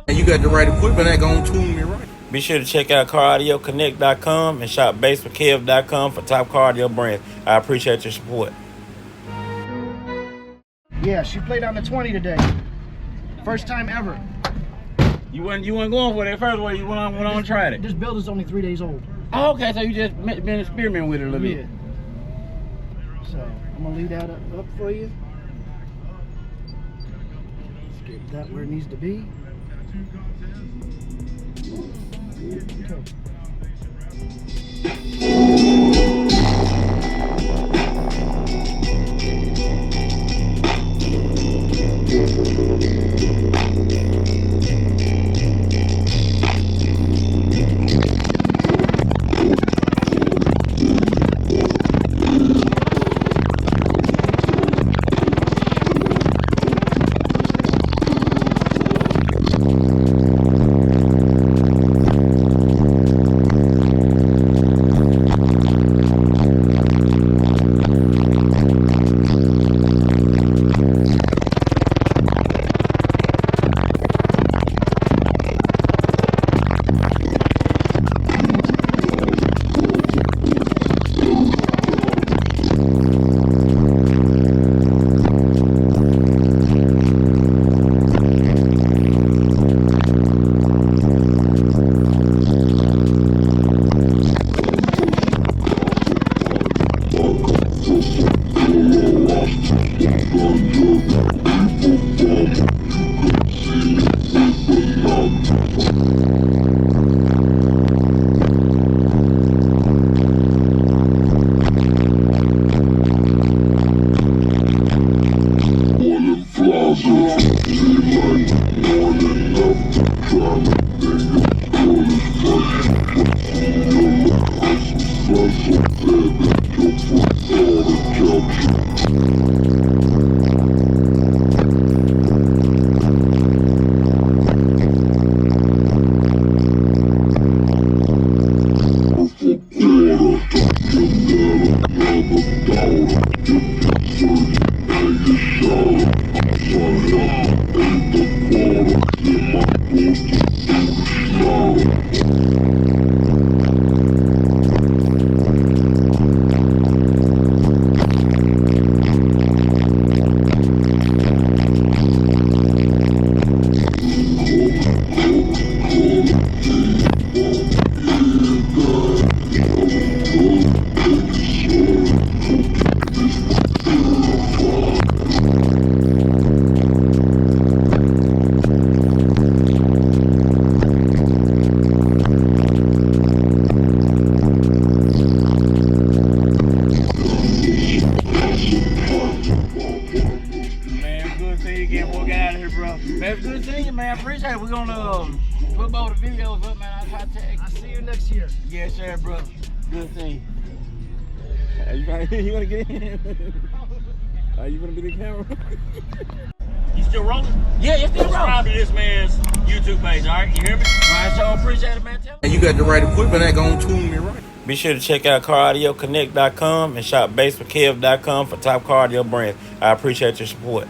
And you got the right equipment that gonna tune me right. Be sure to check out CarAudioConnect.com and shop BASSWITHKEV.com for top car audio brands. I appreciate your support. Yeah, she played on the 20 today. First time ever. You wasn't going for that first one. You went on and tried it. This build is only 3 days old. Oh, okay. So you just been experimenting with it a little bit. So I'm gonna leave that up for you. Let's get that where it needs to be. Man, it's good seeing you, man. Appreciate it. We're gonna put both the videos up, man. I'll see you next year. Yes, sir, bro. Good seeing you. You wanna get in? You wanna be the camera? You still rolling? Yeah, you're still rolling. Subscribe to this man's YouTube page, all right? You hear me? All right, so appreciate it, man. And you got the right equipment that gonna tune me right. Be sure to check out CarAudioConnect.com and shop BASSWITHKEV.com for top car audio brands. I appreciate your support.